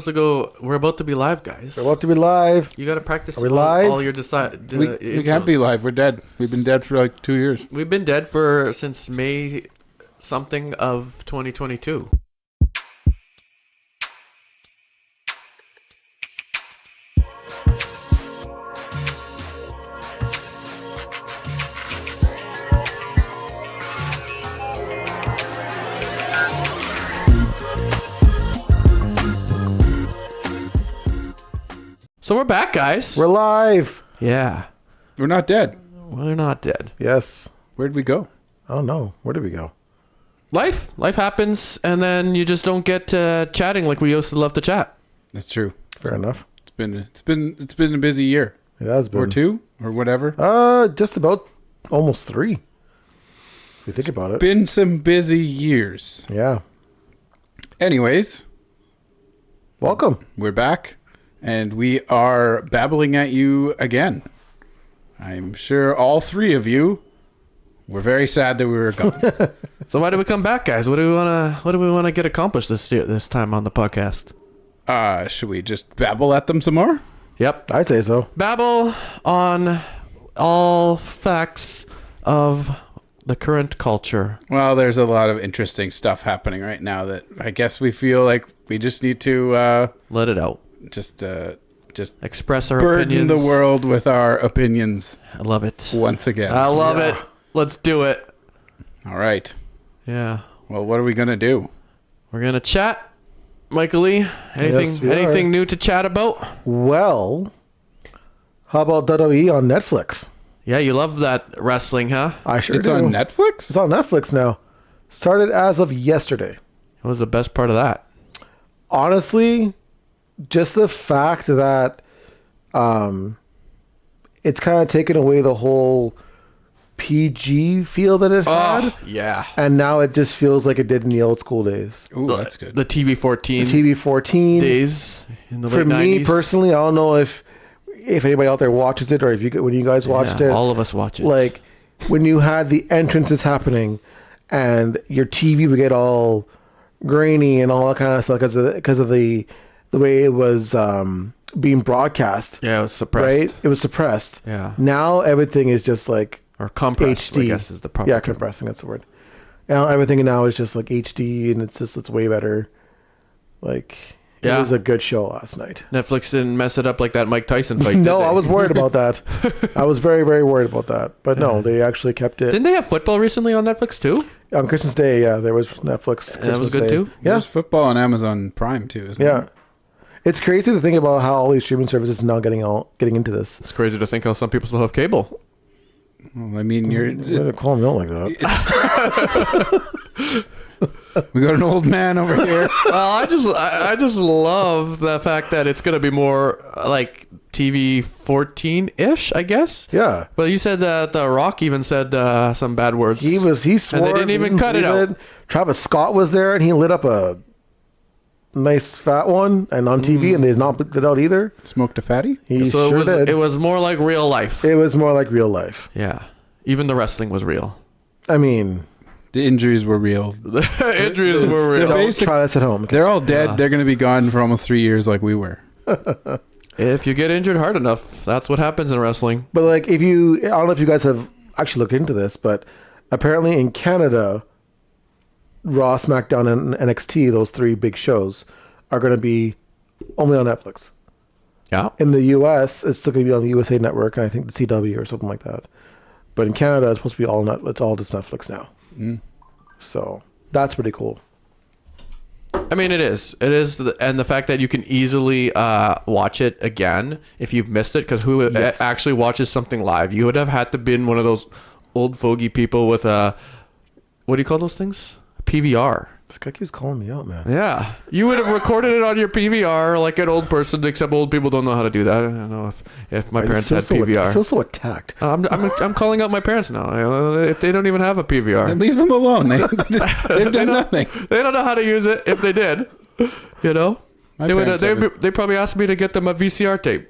supposed to go. We're about to be live, guys. We're about to be live. You got to practice. Are we live? All your we can't be live. We're dead. We've been dead for like 2 years. We've been dead since May something of 2022. So we're back, guys. We're live. Yeah. We're not dead. We're not dead. Yes. Where'd we go? I don't know. Where did we go? Life happens, and then you just don't get chatting like we used to love to chat. That's true. Fair enough. It's been a busy year. It has been. Or 2 or whatever. Just about almost 3. If you think about it. Been some busy years. Yeah. Anyways, Welcome. we're back and we are babbling at you again. I'm sure all 3 of you were very sad that we were gone. So why do we come back, guys? What do we want to get accomplished this time on the podcast? Should we just babble at them some more? Yep. I'd say so. Babble on all facts of the current culture. Well, there's a lot of interesting stuff happening right now that I guess we feel like we just need to Let it out. just Express our burden opinions. the world with our opinions I love it. once again. I love it. Let's do it. All right. Yeah. Well, what are we gonna do? We're gonna chat. Michael Lee, Yes, we anything new to chat about? Well, how about WWE on Netflix? Yeah, you love that wrestling, huh? I sure It's do. on Netflix? It's on Netflix now. Started as of yesterday. What was the best part of that? Honestly, just the fact that it's kind of taken away the whole PG feel that it had. Oh, yeah. And now it just feels like it did in the old school days. Ooh, that's good. The TV14 TV14 days in the For late me 90s. personally, I don't know if anybody out there watches it or if when you guys watched it. All of us watch it. Like when you had the entrances happening and your TV would get all grainy and all that kind of stuff because of the way it was being broadcast. Yeah, it was suppressed. Right? It was suppressed. Yeah. Now everything is just like Or compressed, HD. I guess is the proper Yeah, term. compressing, that's the word. Now everything now is just like HD and it's way better. Like Yeah. it was a good show last night. Netflix didn't mess it up like that Mike Tyson fight, No, did they? I was worried about that. I was very, very worried about that. But no, they actually kept it. Didn't they have football recently on Netflix too? On Christmas Day, yeah, there was Netflix. And that was Christmas good Day. too? Yeah, There's football on Amazon Prime too, isn't yeah. it? It's crazy to think about how all these streaming services are now getting into this. It's crazy to think how some people still have cable. Well, I mean, you're You're calling me out like that. we got an old man over here. Well, I just love the fact that it's gonna be more like TV 14-ish, I guess. Yeah, But you said that The Rock even said some bad words. he swore. And they didn't even cut it believe out. Travis Scott was there, and he lit up a nice fat one, and on TV, and they did not put it out either. Smoked a fatty? He So sure did. it was more like real life. It was more like real life. Yeah. Even the wrestling was real. I mean, The injuries were real. The injuries were real. don't basic- try this at home. Okay? They're all dead. Yeah. They're going to be gone for almost 3 years like we were. If you get injured hard enough, that's what happens in wrestling. But like, I don't know if you guys have actually looked into this, but apparently in Canada, Raw, SmackDown, and NXT, those 3 big shows, are going to be only on Netflix. Yeah. In the US, it's still going to be on the USA Network, and I think the CW or something like that. But in Canada, it's supposed to be it's all just Netflix now. So that's pretty cool. I mean, it is. It is. And the fact that you can easily watch it again if you've missed it, because who Yes. actually watches something live? You would have had to been one of those old fogey people with a, what do you call those things? PVR. This guy keeps calling me out, man. Yeah. You would have recorded it on your PVR like an old person, except old people don't know how to do that. I don't know if my parents had I PVR. feel so attacked. I'm calling out my parents now. If they don't even have a PVR. And leave them alone. They've done nothing. They don't know how to use it if they did. You know? My They parents have a- they probably asked me to get them a VCR tape.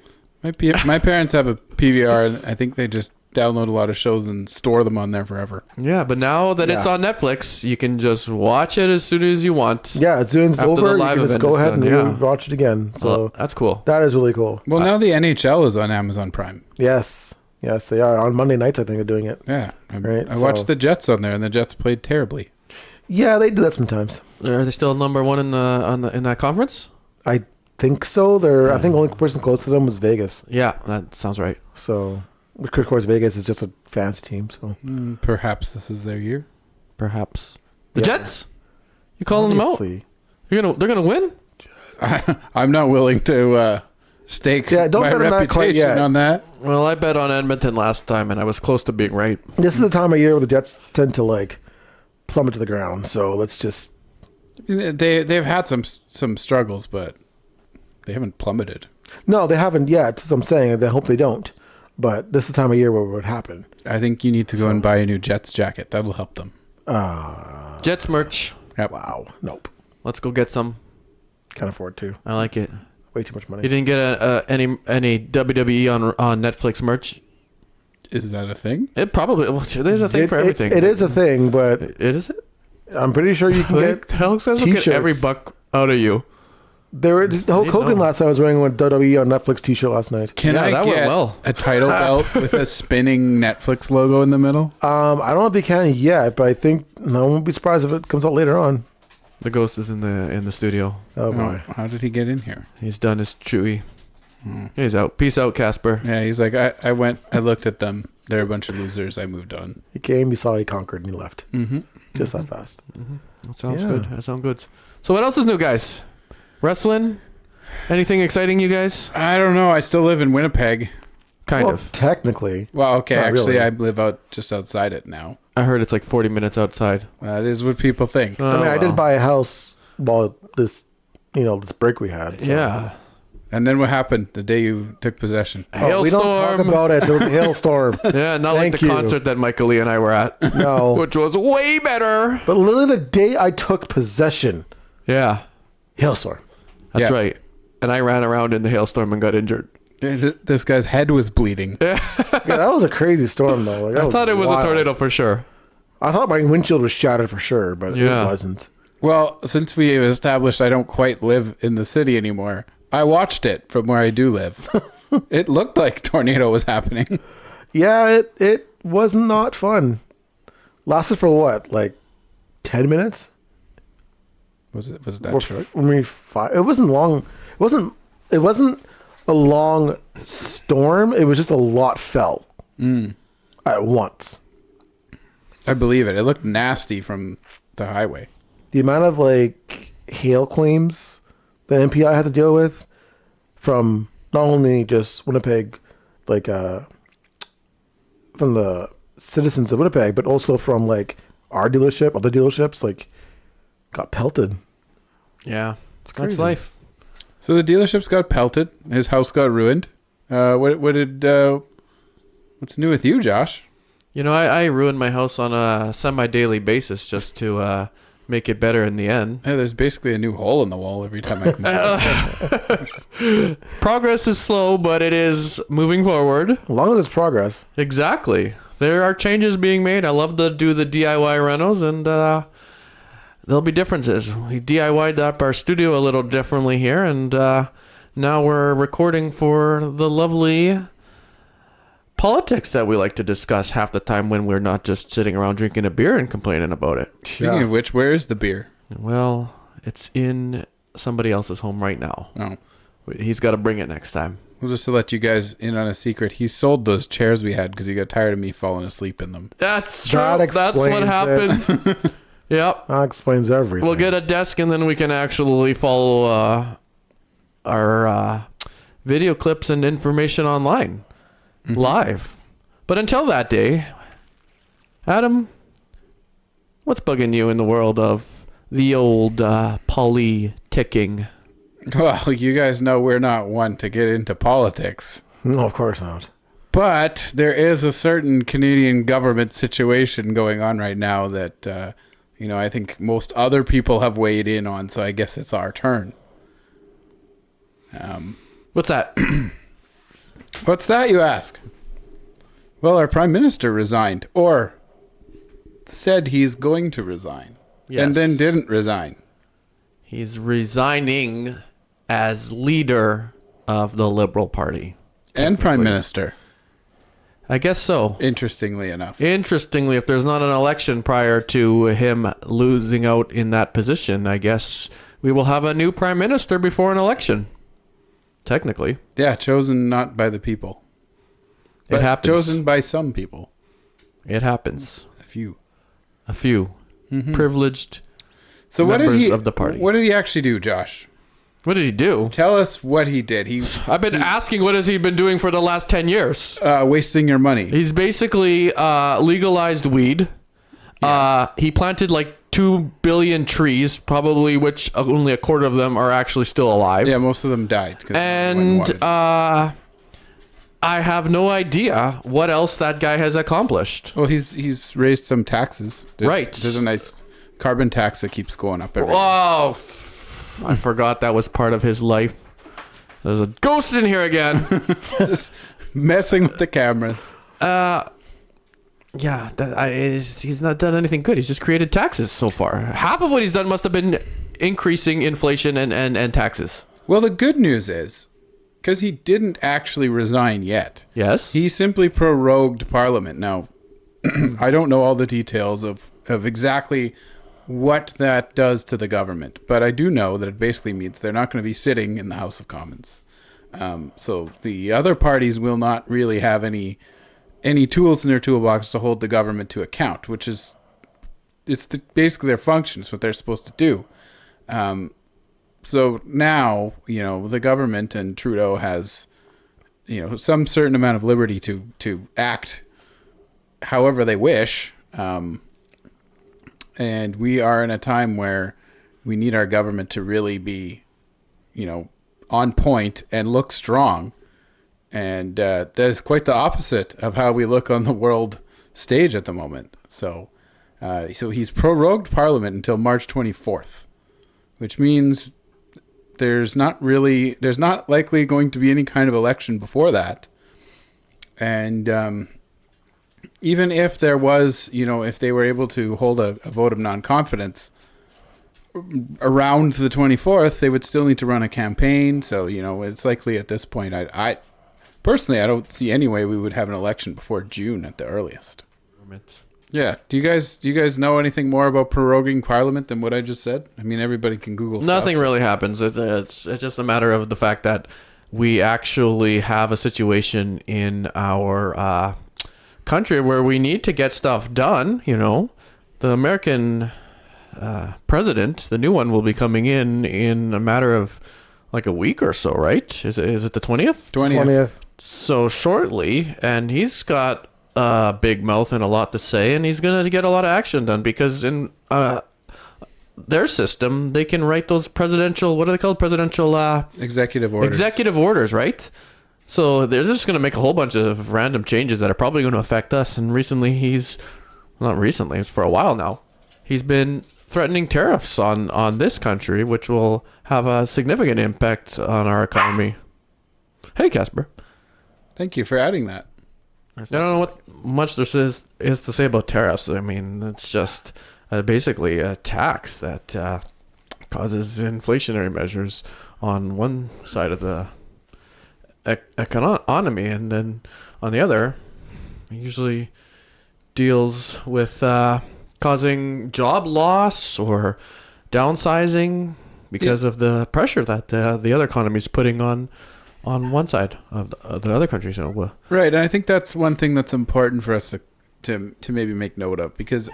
My parents have a PVR, and I think they just download a lot of shows and store them on there forever. Yeah, but now that it's Yeah. on Netflix, you can just watch it as soon as you want. Yeah, as soon as it's After the over, you live can just event go is ahead done, and yeah. watch it again. So So that's cool. that is really cool. Well, now the NHL is on Amazon Prime. Yes, they are on Monday nights. I think they're doing it. Yeah, Right, I watched so- the Jets on there, and the Jets played terribly. Yeah, they do that sometimes. Are they still number one in in that conference? I think so. I think the only person close to them was Vegas. Yeah, that sounds right. So, of course, Vegas is just a fancy team. So Perhaps this is their year. Perhaps the Yeah. Jets. You calling them out? Obviously. They're gonna win. I'm not willing to stake Yeah, don't my bet on that quite reputation yet. on that. Well, I bet on Edmonton last time, and I was close to being right. This is the time of year where the Jets tend to like plummet to the ground. So let's just They've had some struggles, but they haven't plummeted. no, they haven't yet. That's what I'm saying. I hope they don't. But this is the time of year where it would happen. I think you need to go and buy a new Jets jacket. That'll help them. Jets merch. Yep. Wow. Nope. Let's go get some. Can't afford to. I like it. Way too much money. You didn't get any WWE on Netflix merch. Is that a thing? It probably there's a thing for everything. It is a thing, but It is it. I'm pretty sure you can get Alex says look at t-shirts. every buck out of you. Hulk Hogan know. last time I was wearing a WWE on Netflix t-shirt last night. Can Yeah, I that went get well. a title belt with a spinning Netflix logo in the middle? I don't know if you can yet, but I think I won't be surprised if it comes out later on. The ghost is in the studio. Oh boy. How did he get in here? He's done his chewy. He's out. Peace out, Casper. Yeah, he's like, I looked at them. They're a bunch of losers. I moved on. He came, he saw, he conquered, and he left. Mm-hmm. Just that fast. That sounds Yeah. good. That sounds good. So what else is new, guys? Wrestling? Anything exciting, you guys? I don't know. I still live in Winnipeg. Kind Well, of. technically. Well, okay. Not Actually, really. I live out just outside it now. I heard it's like 40 minutes outside. That is what people think. Oh, I mean, I well. did buy a house while this break we had. so- Yeah. And then what happened the day you took possession? Oh, we don't talk Hailstorm. about it. There was a hailstorm. Yeah, not like Thank the you. concert that Michael Lee and I were at, No. which was way better. But literally the day I took possession, Yeah, hailstorm. that's Yeah. right. And I ran around in the hailstorm and got injured. This guy's head was bleeding. Yeah, that was a crazy storm though. Like, I thought it was a tornado for sure. I thought my windshield was shattered for sure, but Yeah. it wasn't. Well, since we have established I don't quite live in the city anymore, I watched it from where I do live. It looked like a tornado was happening. Yeah, it was not fun. Lasted for what, like 10 minutes? Was that Or short? maybe 5. It wasn't long. It wasn't a long storm. It was just a lot fell at once. I believe it. It looked nasty from the highway. The amount of like hail claims the MPI had to deal with from not only just Winnipeg, like from the citizens of Winnipeg, but also from like our dealership, other dealerships, like got pelted. Yeah, that's crazy. life. So the dealerships got pelted. His house got ruined. What's new with you, Josh? You know, I ruin my house on a semi-daily basis just to make it better in the end. Yeah, there's basically a new hole in the wall every time I come. Progress is slow, but it is moving forward. As long as it's progress. Exactly. There are changes being made. I love to do the DIY renos, and there'll be differences. We DIY'd up our studio a little differently here, and now we're recording for the lovely politics that we like to discuss half the time when we're not just sitting around drinking a beer and complaining about it. Speaking of which, where is the beer? Well, it's in somebody else's home right now. Oh. He's got to bring it next time. Well, just to let you guys in on a secret, he sold those chairs we had because he got tired of me falling asleep in them. That's true. That That's what explains happened. Yep. That explains everything. We'll get a desk and then we can actually follow our video clips and information online live. But until that day, Adam, what's bugging you in the world of the old politicking? Well, you guys know we're not one to get into politics. No, of course not. But there is a certain Canadian government situation going on right now that, I think most other people have weighed in on, so I guess it's our turn. What's that? What's that, you ask? Well, our prime minister resigned, or said he's going to resign, and then Yes. didn't resign. He's resigning as leader of the Liberal Party. And prime Technically. minister, I guess so. interestingly enough. Interestingly, if there's not an election prior to him losing out in that position, I guess we will have a new prime minister before an election. Technically. Yeah, chosen not by the people. It happens. Chosen by some people. It happens. A few. A few privileged. So what did Members he of the party. What did he actually do, Josh? What did he do? Tell us what he did. I've been asking what has he been doing for the last 10 years? Wasting your money. He's basically legalized weed. He planted like 2 billion trees, probably which only a quarter of them are actually still alive. Yeah, most of them died. 'Cause And water. I have no idea what else that guy has accomplished. Well, he's raised some taxes. Right. There's a nice carbon tax that keeps going up every year. Oh, I forgot that was part of his life. There's a ghost in here again. Just messing with the cameras. Yeah, he's not done anything good. He's just created taxes so far. Half of what he's done must have been increasing inflation and taxes. Well, the good news is, because he didn't actually resign yet, Yes. he simply prorogued Parliament. Now, I don't know all the details of exactly what that does to the government, but I do know that it basically means they're not going to be sitting in the House of Commons. So the other parties will not really have any tools in their toolbox to hold the government to account, which is basically their function. It's what they're supposed to do. So now, the government and Trudeau has, some certain amount of liberty to act however they wish. And we are in a time where we need our government to really be, on point and look strong. And that is quite the opposite of how we look on the world stage at the moment. So he's prorogued Parliament until March 24th, which means there's not likely going to be any kind of election before that. And even if there was, if they were able to hold a vote of non-confidence around the 24th, they would still need to run a campaign. So, it's likely at this point, I personally, I don't see any way we would have an election before June at the earliest. Yeah. Do you guys know anything more about proroguing Parliament than what I just said? I mean, everybody can Google stuff. Nothing really happens. It's just a matter of the fact that we actually have a situation in our country where we need to get stuff done. The American president, the new one, will be coming in a matter of like a week or so, right? Is it the 20th? 20th. So shortly, and he's got a big mouth and a lot to say, and he's going to get a lot of action done because in their system, they can write those presidential, what are they called? Presidential Executive orders. Executive orders, right? So they're just going to make a whole bunch of random changes that are probably going to affect us. And recently it's for a while now, he's been threatening tariffs on this country, which will have a significant impact on our economy. Hey, Casper. Thank you for adding that. I don't know what much there is to say about tariffs. I mean, it's just basically a tax that causes inflationary measures on one side of the economy, and then on the other, it usually deals with causing job loss or downsizing because of the pressure that the other economy is putting on one side of the other countries. Right, and I think that's one thing that's important for us to maybe make note of, because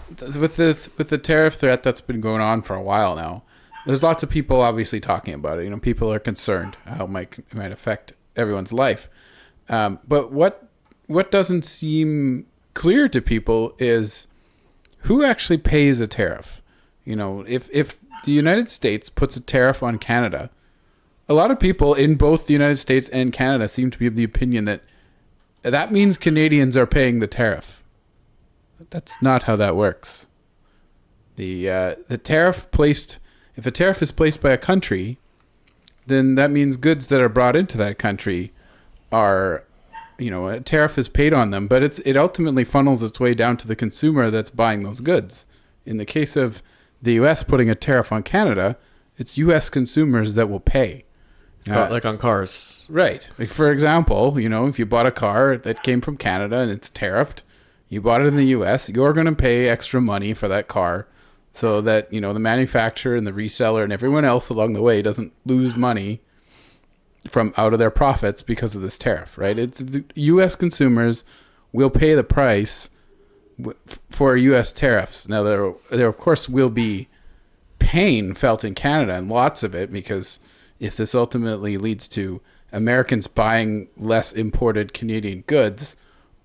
with the tariff threat that's been going on for a while now, there's lots of people obviously talking about it. People are concerned how it might affect everyone's life. But what doesn't seem clear to people is who actually pays a tariff. If the United States puts a tariff on Canada, a lot of people in both the United States and Canada seem to be of the opinion that means Canadians are paying the tariff. That's not how that works. The tariff if a tariff is placed by a country, then that means goods that are brought into that country are a tariff is paid on them, but it ultimately funnels its way down to the consumer that's buying those goods. In the case of the U.S. putting a tariff on Canada, it's U.S. consumers that will pay. Like on cars. Right. Like, for example, if you bought a car that came from Canada and it's tariffed, you bought it in the U.S., you're going to pay extra money for that car so that, the manufacturer and the reseller and everyone else along the way doesn't lose money from out of their profits because of this tariff, right? It's the U.S. consumers will pay the price for U.S. tariffs. Now, there of course will be pain felt in Canada, and lots of it, because if this ultimately leads to Americans buying less imported Canadian goods,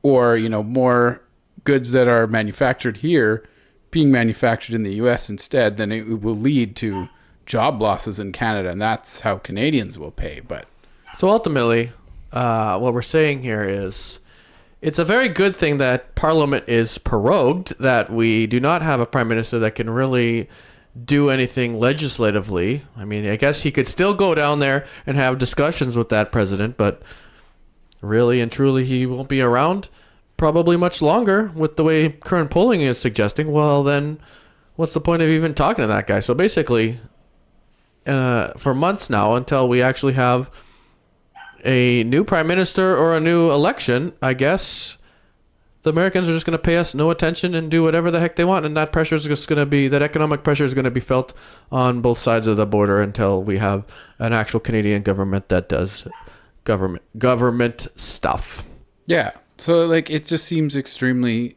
or more goods that are manufactured here being manufactured in the U.S. instead, then it will lead to job losses in Canada, and that's how Canadians will pay. But so ultimately, what we're saying here is it's a very good thing that Parliament is prorogued, that we do not have a prime minister that can really do anything legislatively. I mean, I guess he could still go down there and have discussions with that president, but really and truly he won't be around probably much longer with the way current polling is suggesting. Well, then what's the point of even talking to that guy? So basically, for months now, until we actually have a new prime minister or a new election, I guess the Americans are just going to pay us no attention and do whatever the heck they want. And that pressure is just going to be, that economic pressure is going to be felt on both sides of the border until we have an actual Canadian government that does government stuff. yeah, so it just seems extremely,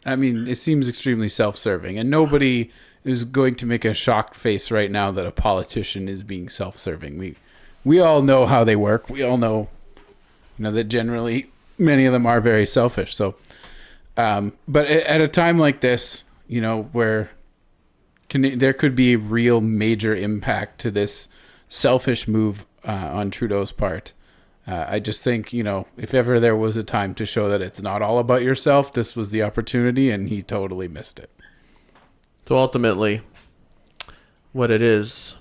it seems extremely self-serving, and nobody is going to make a shocked face right now that a politician is being self-serving. We all know how they work. We all know, that generally many of them are very selfish. So, but at a time like this, where there could be a real major impact to this selfish move on Trudeau's part. I just think, if ever there was a time to show that it's not all about yourself, this was the opportunity, and he totally missed it. So ultimately, what it is,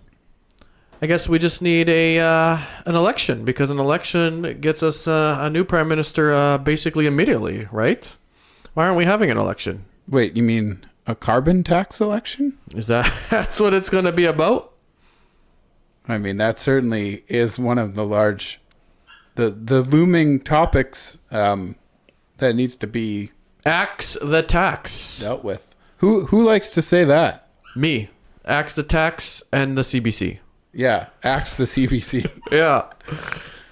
I guess we just need an election, because an election gets us a new prime minister basically immediately, right? Why aren't we having an election? Wait, you mean a carbon tax election? That's what it's going to be about? That certainly is one of the the looming topics that needs to be Axe the tax. dealt with. Who likes to say that? Me. Axe the tax and the CBC. Yeah, axe the CBC. Yeah,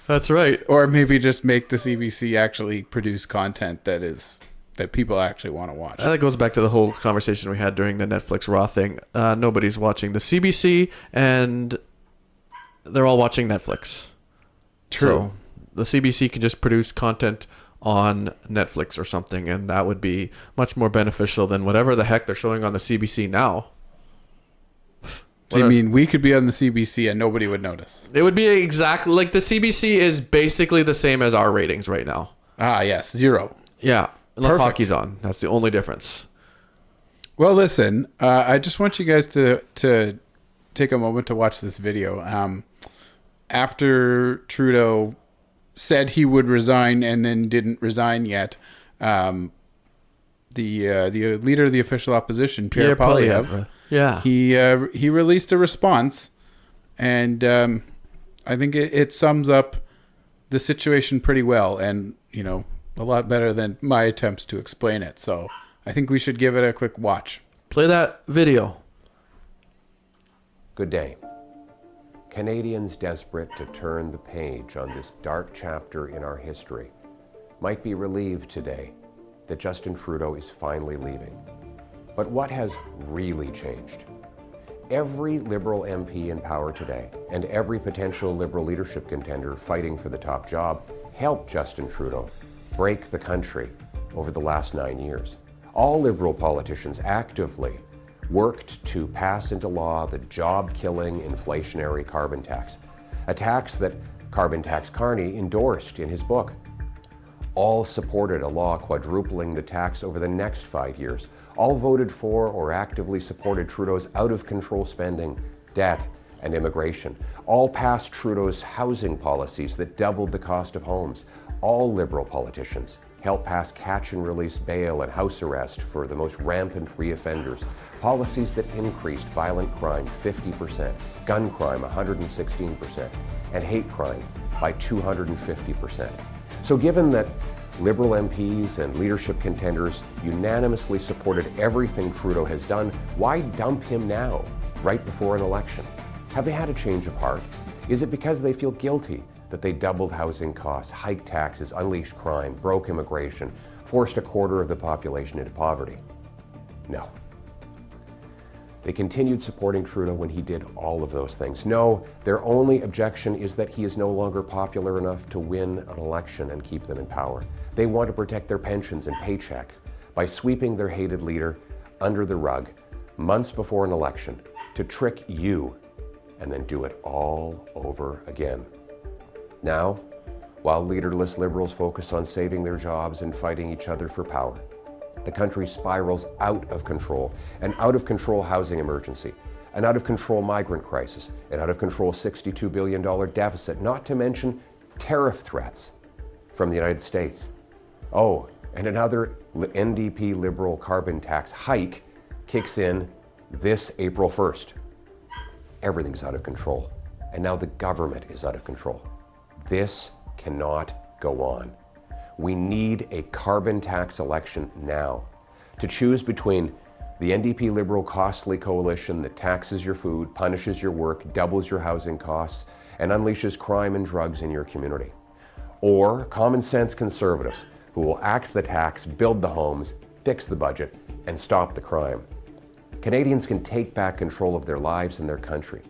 that's right. Or maybe just make the CBC actually produce content that people actually want to watch. That goes back to the whole conversation we had during the Netflix Raw thing. Nobody's watching the CBC, and they're all watching Netflix. True. So the CBC can just produce content on Netflix or something, and that would be much more beneficial than whatever the heck they're showing on the CBC now. So you mean we could be on the CBC and nobody would notice? It would be exactly like the CBC is basically the same as our ratings right now. Ah, yes, 0. Yeah, unless Perfect. hockey's on. That's the only difference. Well, listen, I just want you guys to take a moment to watch this video. After Trudeau said he would resign and then didn't resign yet, the leader of the official opposition, Pierre Poilievre, yeah, he released a response, and I think it sums up the situation pretty well, and a lot better than my attempts to explain it. So I think we should give it a quick watch. Play that video. Good day. Canadians desperate to turn the page on this dark chapter in our history might be relieved today that Justin Trudeau is finally leaving. But what has really changed? Every Liberal MP in power today and every potential Liberal leadership contender fighting for the top job helped Justin Trudeau break the country over the last 9 years. All Liberal politicians actively worked to pass into law the job-killing inflationary carbon tax, a tax that Carbon Tax Carney endorsed in his book. All supported a law quadrupling the tax over the next 5 years. All voted for or actively supported Trudeau's out-of-control spending, debt, and immigration. All passed Trudeau's housing policies that doubled the cost of homes. All Liberal politicians helped pass catch and release bail and house arrest for the most rampant reoffenders, policies that increased violent crime 50%, gun crime 116%, and hate crime by 250%. So given that Liberal MPs and leadership contenders unanimously supported everything Trudeau has done, why dump him now, right before an election? Have they had a change of heart? Is it because they feel guilty that they doubled housing costs, hiked taxes, unleashed crime, broke immigration, forced a quarter of the population into poverty? No. They continued supporting Trudeau when he did all of those things. No, their only objection is that he is no longer popular enough to win an election and keep them in power. They want to protect their pensions and paycheck by sweeping their hated leader under the rug months before an election to trick you and then do it all over again. Now, while leaderless Liberals focus on saving their jobs and fighting each other for power, the country spirals out of control, an out-of-control housing emergency, an out-of-control migrant crisis, an out-of-control $62 billion deficit, not to mention tariff threats from the United States. Oh, and another NDP Liberal carbon tax hike kicks in this April 1st. Everything's out of control, and now the government is out of control. This cannot go on. We need a carbon tax election now to choose between the NDP Liberal costly coalition that taxes your food, punishes your work, doubles your housing costs, and unleashes crime and drugs in your community, or common sense Conservatives who will axe the tax, build the homes, fix the budget, and stop the crime. Canadians can take back control of their lives and their country.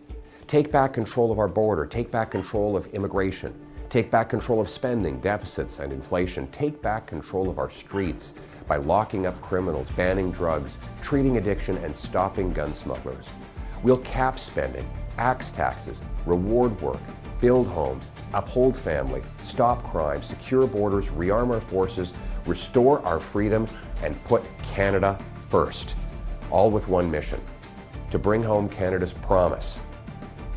Take back control of our border, take back control of immigration, take back control of spending, deficits, and inflation. Take back control of our streets by locking up criminals, banning drugs, treating addiction, and stopping gun smugglers. We'll cap spending, axe taxes, reward work, build homes, uphold family, stop crime, secure borders, rearm our forces, restore our freedom, and put Canada first. All with one mission: to bring home Canada's promise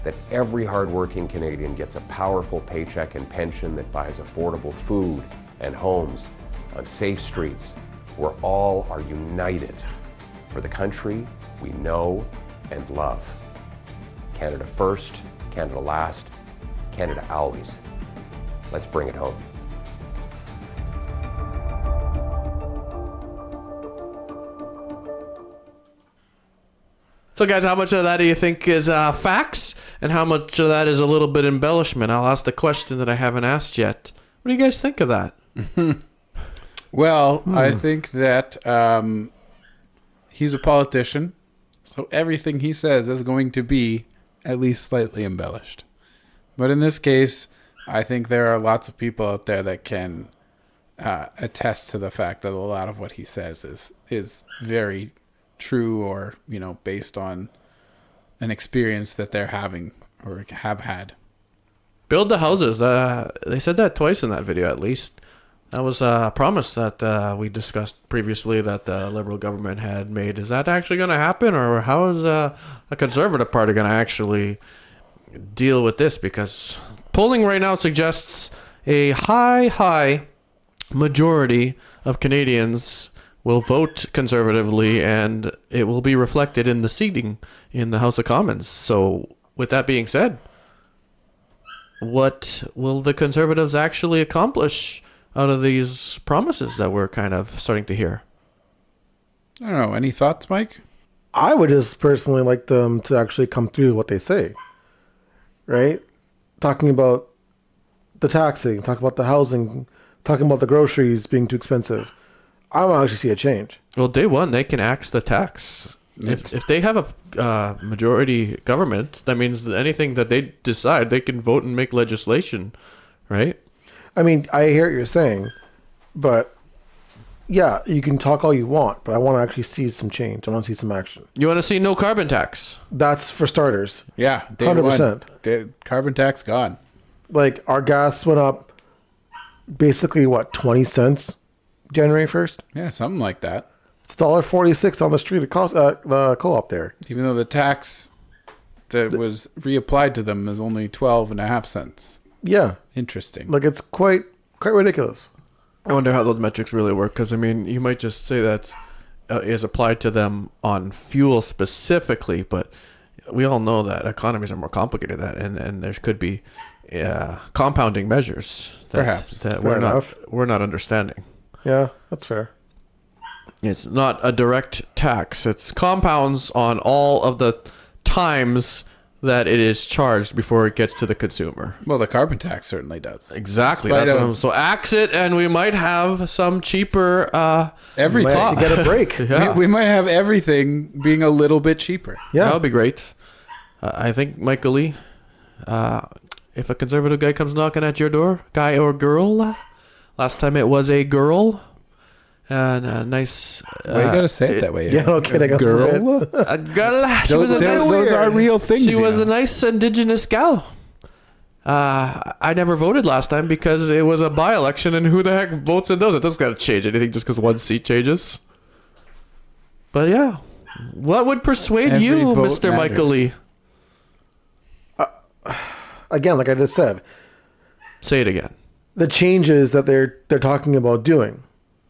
that every hardworking Canadian gets a powerful paycheck and pension that buys affordable food and homes on safe streets where all are united for the country we know and love. Canada first, Canada last, Canada always. Let's bring it home. So, guys, how much of that do you think is facts, and how much of that is a little bit embellishment? I'll ask the question that I haven't asked yet. What do you guys think of that? Well, I think that he's a politician, so everything he says is going to be at least slightly embellished. But in this case, I think there are lots of people out there that can attest to the fact that a lot of what he says is very true, or based on an experience that they're having or have had. Build the houses. They said that twice in that video, at least. That was a promise that we discussed previously that the Liberal government had made. Is that actually going to happen, or how is a Conservative Party going to actually deal with this? Because polling right now suggests a high majority of Canadians will vote conservatively, and it will be reflected in the seating in the House of Commons. So with that being said, what will the Conservatives actually accomplish out of these promises that we're kind of starting to hear? I don't know. Any thoughts, Mike? I would just personally like them to actually come through with what they say, right? Talking about the taxing, talking about the housing, talking about the groceries being too expensive. I want to actually see a change. Well, day one, they can axe the tax. If they have a majority government, that means that anything that they decide, they can vote and make legislation, right? I mean, I hear what you're saying, but yeah, you can talk all you want, but I want to actually see some change. I want to see some action. You want to see no carbon tax? That's for starters. Yeah, 100%. The carbon tax gone. Like, our gas went up basically, 20 cents January 1st? Yeah, something like that. It's $1.46 on the street at the co-op there. Even though the tax that was reapplied to them is only 12.5 cents. Yeah. Interesting. Like, it's quite Quite ridiculous. I wonder how those metrics really work, because I mean, you might just say that is applied to them on fuel specifically, but we all know that economies are more complicated than that, and there could be compounding measures Perhaps. that Fair enough. we're not understanding. Yeah, that's fair. It's not a direct tax. It's compounds on all of the times that it is charged before it gets to the consumer. Well, the carbon tax certainly does. Exactly. Despite That's what of- I'm, so axe it, and we might have some cheaper. Everything. Might get a break. Yeah. We might have everything being a little bit cheaper. Yeah. That would be great. I think, Michael Lee, if a conservative guy comes knocking at your door, guy or girl, last time it was a girl, and a nice. Why you gotta say it that way? Yeah, no kidding. Girl. A girl. She was a nice. Those are real things. She you was know. a nice indigenous gal. I never voted last time because it was a by-election, and who the heck votes in those? It doesn't gotta change anything just because one seat changes. But yeah, what would persuade Every you, vote Mr. Michael matters. Lee? Again, like I just said, Say it again. the changes that they're talking about doing,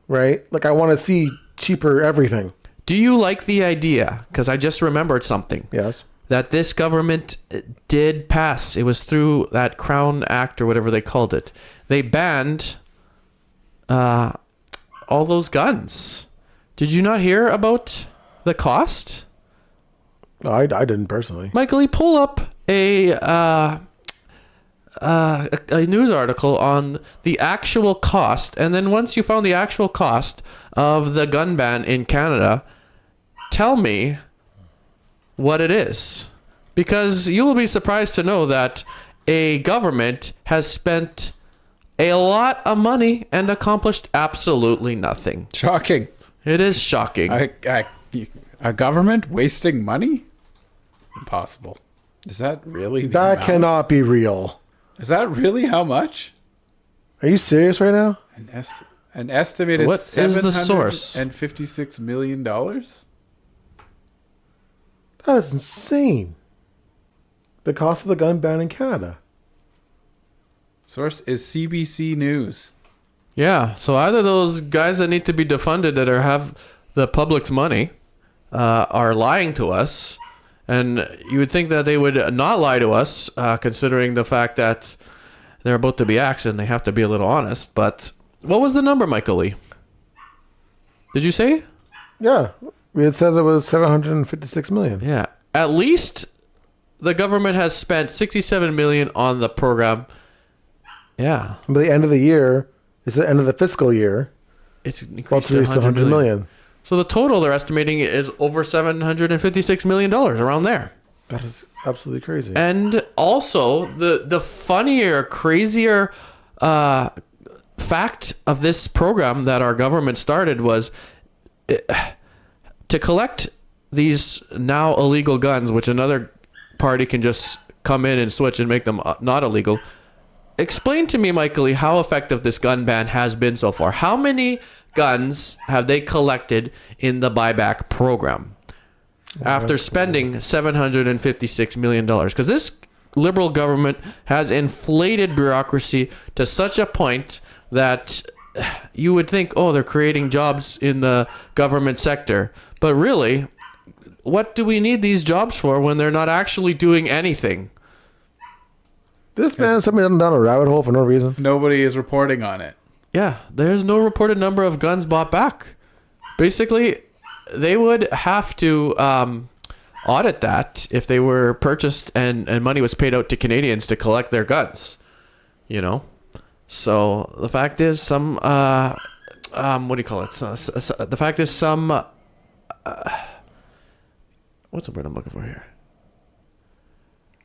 right? Like I want to see cheaper everything. Do you like the idea? Because I just remembered something Yes. that this government did pass. It was through that Crown Act or whatever they called it. They banned all those guns. Did you not hear about the cost? No, I didn't personally. Michael, Lee, pull up a news article on the actual cost, and then once you found the actual cost of the gun ban in Canada, tell me what it is, because you will be surprised to know that a government has spent a lot of money and accomplished absolutely nothing. Shocking. It is shocking. A government wasting money? Impossible. Is that really the That amount? cannot be real. Is that really how much? Are you serious right now? An estimated What is the source? $756 million? That is insane. The cost of the gun ban in Canada. Source is CBC News. Yeah, so either those guys that need to be defunded that have the public's money are lying to us, and you would think that they would not lie to us, considering the fact that they're about to be axed and they have to be a little honest. But what was the number, Michael Lee? Did you say? Yeah. We had said it was 756 million. Yeah, at least the government has spent 67 million on the program. Yeah, By the end of the year, it's the end of the fiscal year. it's Well, increased to to reach 100 million. $100 million. So the total they're estimating is over $756 million, around there. That is absolutely crazy. And also, the funnier, crazier fact of this program that our government started was to collect these now illegal guns, which another party can just come in and switch and make them not illegal. Explain to me, Michael Lee, how effective this gun ban has been so far. How many guns have they collected in the buyback program after spending $756 million? Because this Liberal government has inflated bureaucracy to such a point that you would think, oh, they're creating jobs in the government sector. But really, what do we need these jobs for when they're not actually doing anything? This man sent me down a rabbit hole for no reason. Nobody is reporting on it. Yeah, there's no reported number of guns bought back. Basically, they would have to audit that if they were purchased and money was paid out to Canadians to collect their guns. You know? So the fact is some, what do you call it? The fact is some, what's the word I'm looking for here?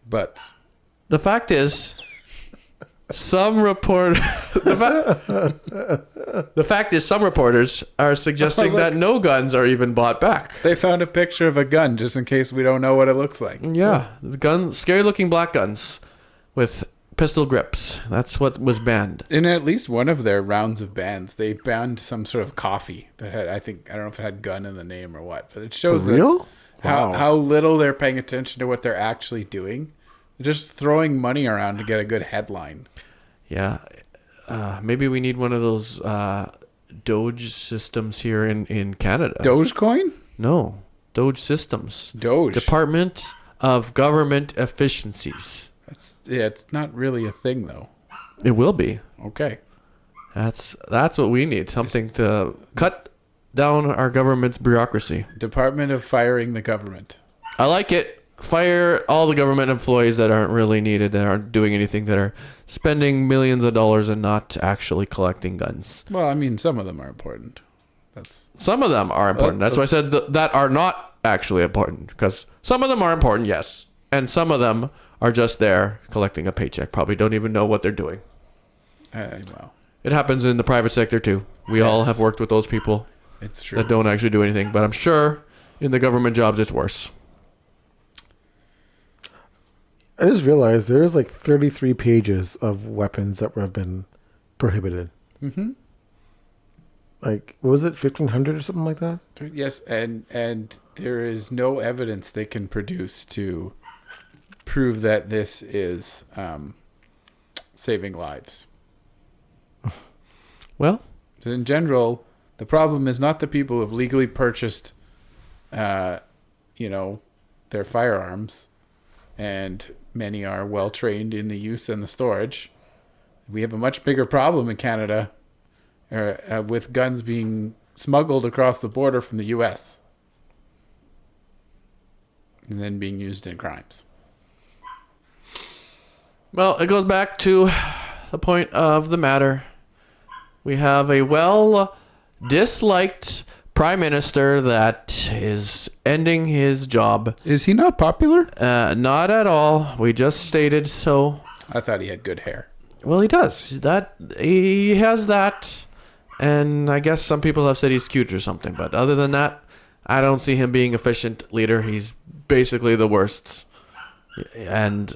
But The fact is, some reporters are suggesting Look. that no guns are even bought back. they found a picture of a gun just in case we don't know what it looks like. Yeah, the guns, scary-looking black guns with pistol grips. That's what was banned. In at least one of their rounds of bans, they banned some sort of coffee that had, I don't know if it had gun in the name or what, but it shows For real? how little they're paying attention to what they're actually doing. They're just throwing money around to get a good headline. Yeah, maybe we need one of those Doge systems here in Canada. Dogecoin? No, Doge systems. Doge. Department of Government Efficiencies. It's not really a thing though. It will be. Okay. That's what we need. Something to cut down our government's bureaucracy. Department of Firing the Government. I like it. Fire all the government employees that aren't really needed, that aren't doing anything, that are spending millions of dollars and not actually collecting guns. Well, I mean, some of them are important. Some of them are important. That's why I said that are not actually important, because some of them are important, yes, and some of them are just there collecting a paycheck. Probably don't even know what they're doing. Well, It happens in the private sector too. We all have worked with those people it's true. that don't actually do anything, but I'm sure in the government jobs it's worse. I just realized there's like 33 pages of weapons that have been prohibited. Mm-hmm. Like, what was it, 1,500 or something like that? Yes, and there is no evidence they can produce to prove that this is saving lives. Well, So in general, the problem is not the people who have legally purchased, their firearms, and many are well trained in the use and the storage. We have a much bigger problem in Canada with guns being smuggled across the border from the U.S. and then being used in crimes. Well, it goes back to the point of the matter. We have a well-disliked prime minister that is ending his job. Is he not popular? Not at all. We just stated so. I thought he had good hair. Well, he does. He has that, and I guess some people have said he's cute or something. But other than that, I don't see him being efficient leader. He's basically the worst. And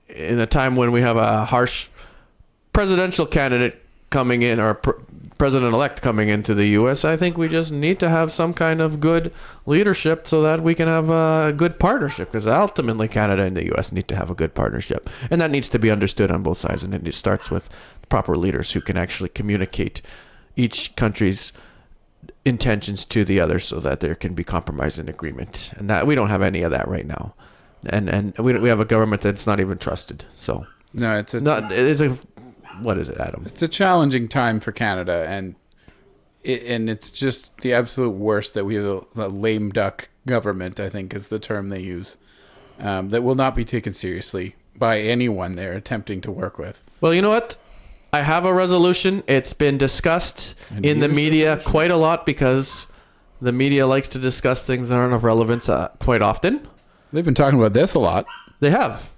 in a time when we have a harsh presidential candidate coming in, or president-elect coming into the U.S., I think we just need to have some kind of good leadership so that we can have a good partnership, because ultimately Canada and the U.S. need to have a good partnership, and that needs to be understood on both sides, and it starts with proper leaders who can actually communicate each country's intentions to the other so that there can be compromise and agreement, and that we don't have any of that right now, and we have a government that's not even trusted. So No, what is it, Adam? It's a challenging time for Canada, and it's just the absolute worst that we have a lame duck government, I think is the term they use, that will not be taken seriously by anyone they're attempting to work with. Well, you know what? I have a resolution. It's been discussed in the media quite a lot, because the media likes to discuss things that aren't of relevance quite often. They've been talking about this a lot. They have.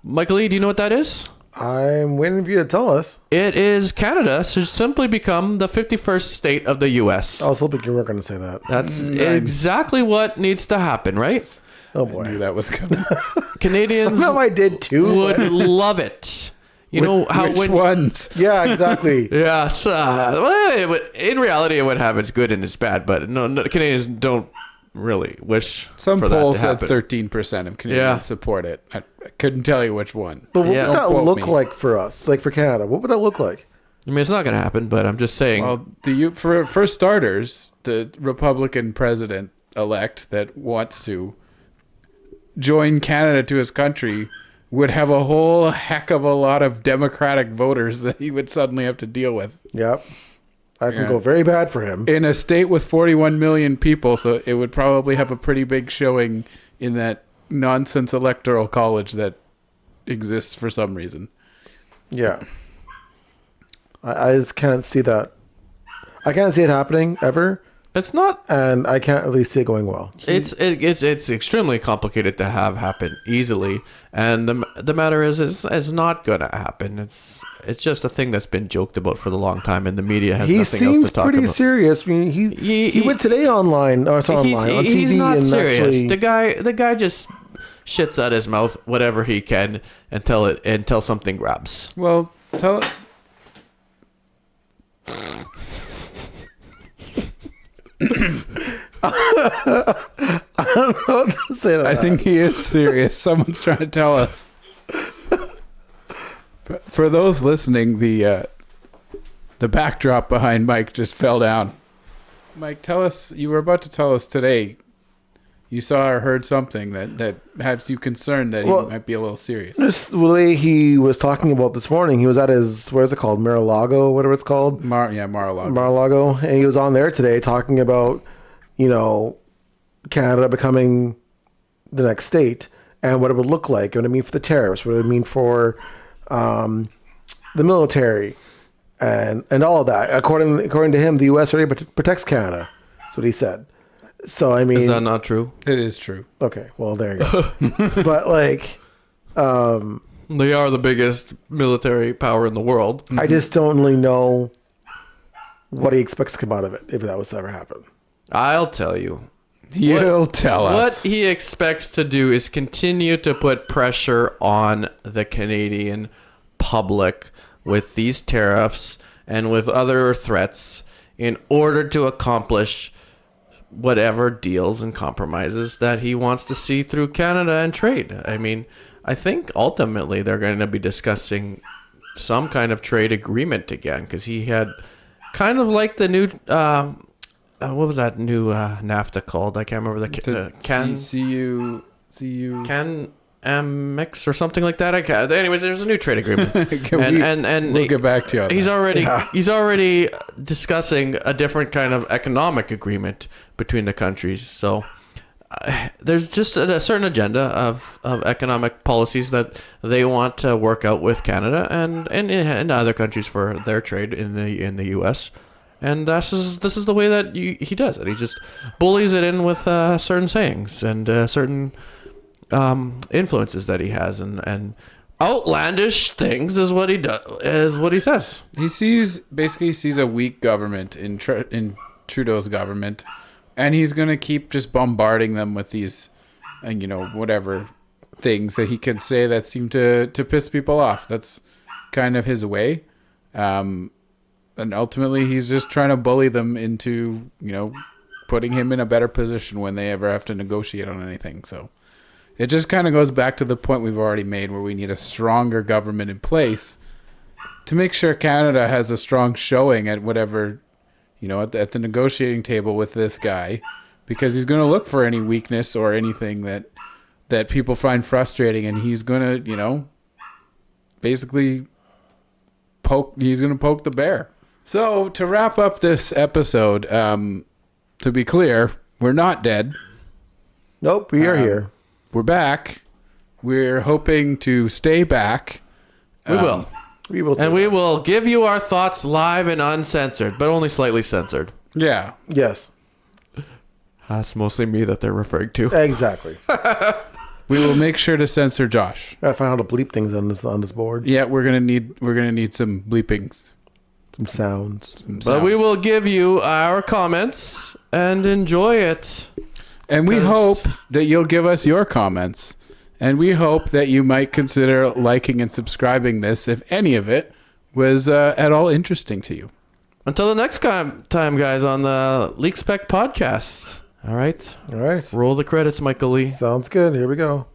Michael E., do you know what that is? I'm waiting for you to tell us. It is Canada should simply become the 51st state of the U.S. I was hoping you weren't going to say that. That's exactly what needs to happen, right? Oh, I boy. knew that was coming. Canadians No, I did too. would love it. You know how Which ones? Yeah, exactly. Yes. In reality, it would have its good and its bad, but no, Canadians don't really wish Some for that polls to said happen. 13% of Canadians support it. I couldn't tell you which one. But what Yeah. would that Don't quote look me. like for us? Like for Canada? What would that look like? I mean, it's not going to happen, but I'm just saying. Well, for starters, the Republican president-elect that wants to join Canada to his country would have a whole heck of a lot of Democratic voters that he would suddenly have to deal with. Yep. That can Yeah. go very bad for him. In a state with 41 million people, so it would probably have a pretty big showing in that nonsense electoral college that exists for some reason. Yeah. I just can't see that. I can't see it happening ever, It's not. and I can't really see it going well. It's extremely complicated to have happen easily, and the matter is, it's not going to happen. It's just a thing that's been joked about for the long time, and the media has He nothing else seems to talk pretty about. serious. I mean, he went today online, or it's online on TV. He's not and serious. actually- The guy just shits out his mouth whatever he can until something grabs. Well, tell say that. I think he is serious. Someone's trying to tell us. For those listening, the the backdrop behind Mike just fell down. Mike, tell us, you were about to tell us today you saw or heard something that has you concerned that he might be a little serious. Just the way he was talking about this morning, he was at his, what is it called, Mar-a-Lago, whatever it's called? Mar-a-Lago. Mar-a-Lago, and he was on there today talking about, Canada becoming the next state and what it would look like, what it would mean for the tariffs, what it would mean for the military, and all of that. According to him, the U.S. already protects Canada. That's what he said. So I mean, Is that not true? It is true. Okay, well there you go. But They are the biggest military power in the world. I just don't really know what he expects to come out of it if that was to ever happen. I'll tell you. He'll tell us. What he expects to do is continue to put pressure on the Canadian public with these tariffs and with other threats in order to accomplish whatever deals and compromises that he wants to see through Canada and trade. I mean, I think ultimately they're going to be discussing some kind of trade agreement again, because he had kind of like the new what was that new NAFTA called? I can't remember the CAN-MX or something like that. Anyways, there's a new trade agreement, and we'll get back to you on he's that. he's already discussing a different kind of economic agreement between the countries. So there's just a certain agenda of economic policies that they want to work out with Canada and other countries for their trade in the U.S. And this is the way that he does it. He just bullies it in with certain sayings and certain influences that he has, and outlandish things is what he does, is what he says. He sees a weak government in Trudeau's government, and he's going to keep just bombarding them with these, whatever things that he can say that seem to piss people off. That's kind of his way. And ultimately, he's just trying to bully them into, putting him in a better position when they ever have to negotiate on anything. So it just kind of goes back to the point we've already made, where we need a stronger government in place to make sure Canada has a strong showing at whatever, at the negotiating table with this guy, because he's going to look for any weakness or anything that people find frustrating, and he's going to, basically poke the bear. So to wrap up this episode, to be clear, we're not dead. Nope, we are here. We're back. We're hoping to stay back. We will. We will. And we will give you our thoughts live and uncensored, but only slightly censored. Yeah. Yes. That's mostly me that they're referring to. Exactly. We will make sure to censor Josh. I found how to bleep things on this board. Yeah, we're gonna need some bleepings, some sounds. But we will give you our comments and enjoy it. And we hope that you'll give us your comments. And we hope that you might consider liking and subscribing this if any of it was at all interesting to you. Until the next time, guys, on the Leak Spec podcast. All right. All right. Roll the credits, Michael Lee. Sounds good. Here we go.